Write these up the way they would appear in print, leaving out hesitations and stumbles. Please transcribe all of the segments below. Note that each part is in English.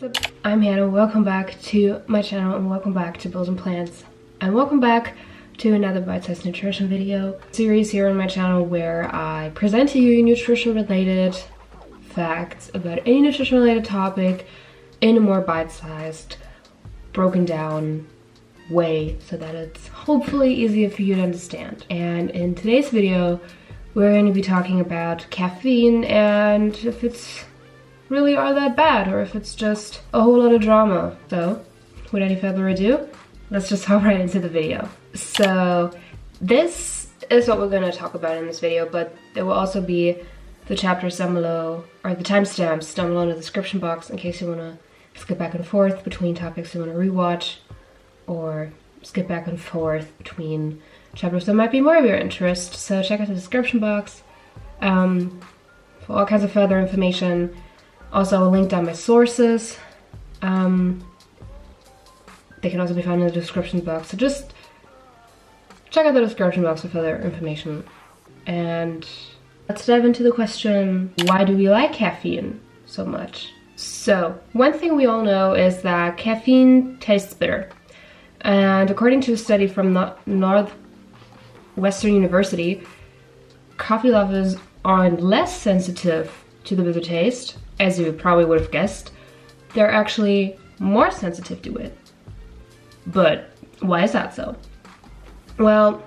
What's up? I'm Hannah. Welcome back to my channel and welcome back to Bowls and Plants. And welcome back to another bite-sized nutrition video series here on my channel where I present to you nutrition related facts about any nutrition related topic in a more bite-sized, broken down way so that it's hopefully easier for you to understand. And in today's video, we're going to be talking about caffeine and if it's really are that bad or if it's just a whole lot of drama. So without any further ado, let's just hop right into the video. So this is what we're going to talk about in this video, but there will also be the chapters down below, or the timestamps down below in the description box in case you want to skip back and forth between topics you want to rewatch, or skip back and forth between chapters that might be more of your interest. So check out the description box for all kinds of further information. Also, I will link down my sources. They can also be found in the description box. So just check out the description box for further information. And let's dive into the question, why do we like caffeine so much? So, one thing we all know is that caffeine tastes bitter. And according to a study from the Northwestern University, coffee lovers are less sensitive to the bitter taste. As you probably would have guessed, they're actually more sensitive to it. But why is that so? Well,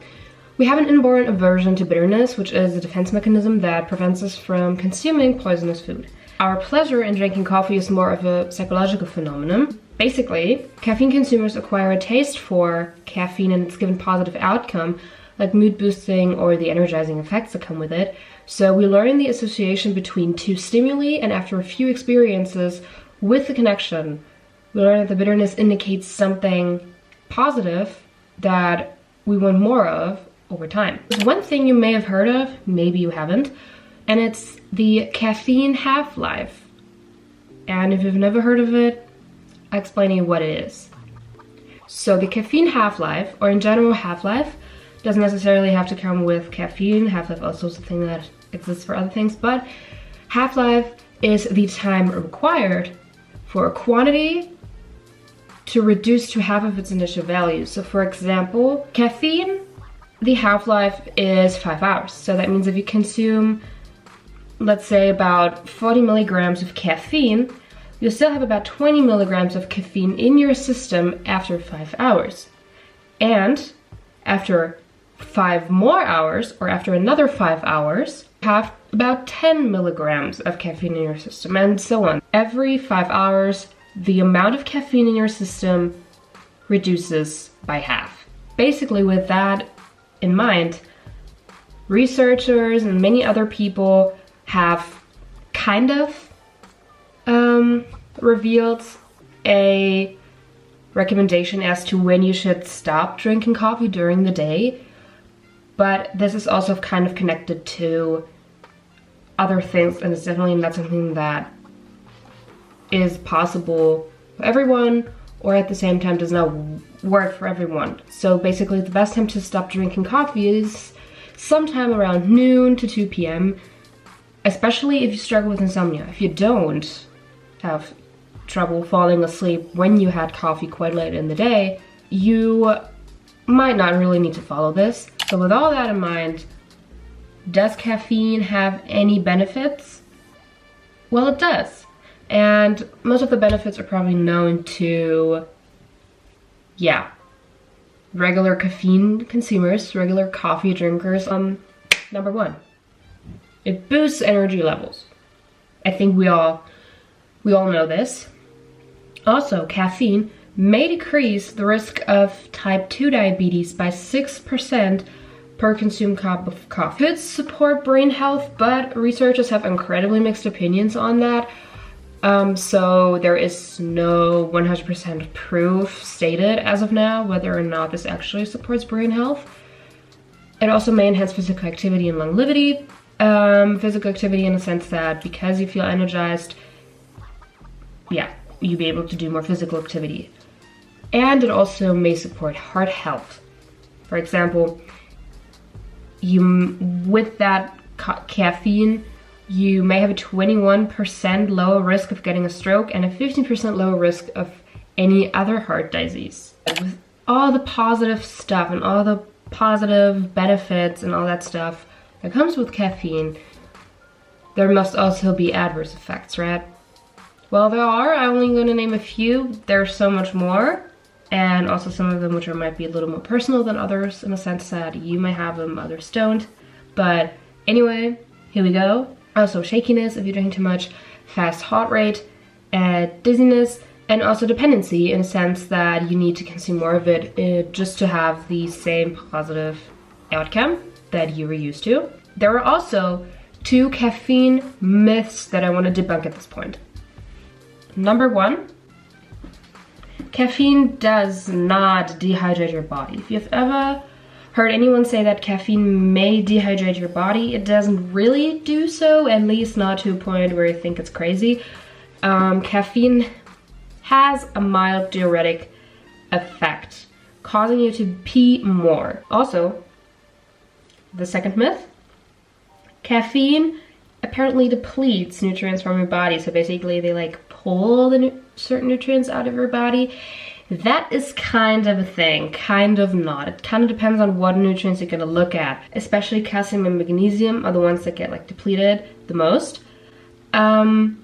we have an inborn aversion to bitterness, which is a defense mechanism that prevents us from consuming poisonous food. Our pleasure in drinking coffee is more of a psychological phenomenon. Basically, caffeine consumers acquire a taste for caffeine and its given positive outcome, like mood boosting or the energizing effects that come with it. So we learn the association between two stimuli, and after a few experiences with the connection, we learn that the bitterness indicates something positive that we want more of over time. There's one thing you may have heard of, maybe you haven't, and it's the caffeine half-life. And if you've never heard of it, I'll explain to you what it is. So the caffeine half-life, or in general half-life, doesn't necessarily have to come with caffeine. Half-life also is a thing that exists for other things, but half-life is the time required for a quantity to reduce to half of its initial value. So for example, caffeine, the half-life is 5 hours. So that means if you consume, let's say about 40 milligrams of caffeine, you'll still have about 20 milligrams of caffeine in your system after 5 hours. And after 5 more hours, or after another 5 hours, have about 10 milligrams of caffeine in your system, and so on. Every 5 hours, the amount of caffeine in your system reduces by half. Basically, with that in mind, researchers and many other people have kind of revealed a recommendation as to when you should stop drinking coffee during the day. But this is also kind of connected to other things, and it's definitely not something that is possible for everyone, or at the same time does not work for everyone. So basically the best time to stop drinking coffee is sometime around noon to 2 p.m. Especially if you struggle with insomnia. If you don't have trouble falling asleep when you had coffee quite late in the day, you might not really need to follow this. So with all that in mind, does caffeine have any benefits? Well, it does. And most of the benefits are probably known to, regular caffeine consumers, regular coffee drinkers. Number one, it boosts energy levels. I think we all know this. Also, caffeine may decrease the risk of type 2 diabetes by 6% per consumed cup of coffee. Could support brain health, but researchers have incredibly mixed opinions on that. So there is no 100% proof stated as of now whether or not this actually supports brain health. It also may enhance physical activity and longevity. Physical activity in the sense that because you feel energized, you'll be able to do more physical activity. And it also may support heart health. For example, with that caffeine, you may have a 21% lower risk of getting a stroke and a 15% lower risk of any other heart disease. With all the positive stuff and all the positive benefits and all that stuff that comes with caffeine, there must also be adverse effects, right? Well, there are. I'm only going to name a few. There's so much more, and also some of them which might be a little more personal than others, in the sense that you may have them, others don't. But anyway, here we go. Also shakiness if you're drinking too much, fast heart rate, dizziness, and also dependency, in a sense that you need to consume more of it just to have the same positive outcome that you were used to. There are also 2 caffeine myths that I want to debunk at this point. Number 1, caffeine does not dehydrate your body. If you've ever heard anyone say that caffeine may dehydrate your body, it doesn't really do so, at least not to a point where you think it's crazy. Caffeine has a mild diuretic effect, causing you to pee more. Also, the second myth, caffeine apparently depletes nutrients from your body. So basically they like pull the certain nutrients out of your body. That is kind of a thing, kind of not. It kind of depends on what nutrients you're gonna look at. Especially calcium and magnesium are the ones that get like depleted the most. Why am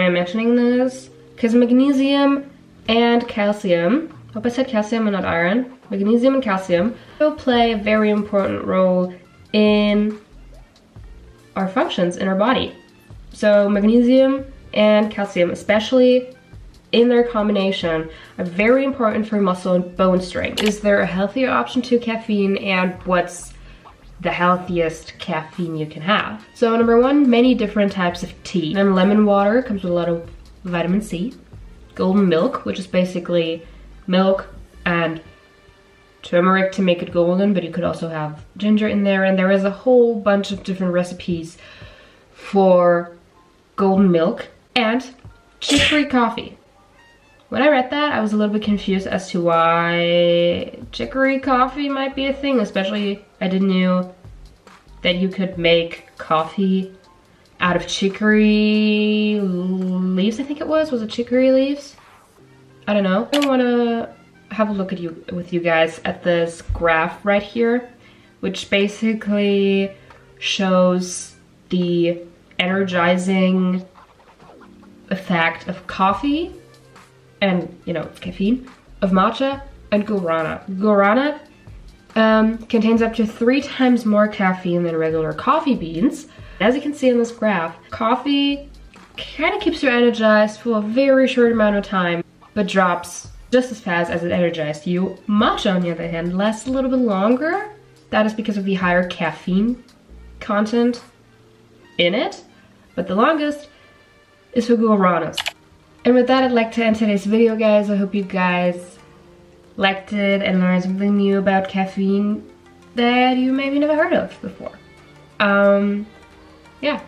I mentioning this? Because magnesium and calcium, I hope I said calcium and not iron, magnesium and calcium will play a very important role in our functions in our body. So magnesium and calcium, especially in their combination, are very important for muscle and bone strength. Is there a healthier option to caffeine, and what's the healthiest caffeine you can have? So number 1, many different types of tea. And lemon water comes with a lot of vitamin C. Golden milk, which is basically milk and turmeric to make it golden, but you could also have ginger in there, and there is a whole bunch of different recipes for golden milk. And chicory coffee. When I read that, I was a little bit confused as to why chicory coffee might be a thing, especially I didn't know that you could make coffee out of chicory leaves, I think it was it chicory leaves? I don't know. I want to have a look with you guys at this graph right here, which basically shows the energizing effect of coffee and, you know, caffeine, of matcha and guarana. Guarana contains up to 3 times more caffeine than regular coffee beans. As you can see in this graph, coffee kind of keeps you energized for a very short amount of time, but drops just as fast as it energized you. Matcha, on the other hand, lasts a little bit longer. That is because of the higher caffeine content in it, but the longest is for guaranas. And with that, I'd like to end today's video, guys. I hope you guys liked it and learned something new about caffeine that you maybe never heard of before. Yeah.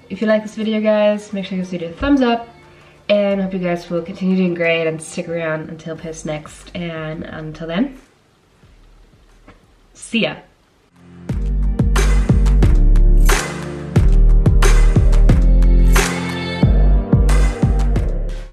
If you like this video, guys, make sure you give this video a thumbs up. And I hope you guys will continue doing great and stick around until post next. And until then, see ya.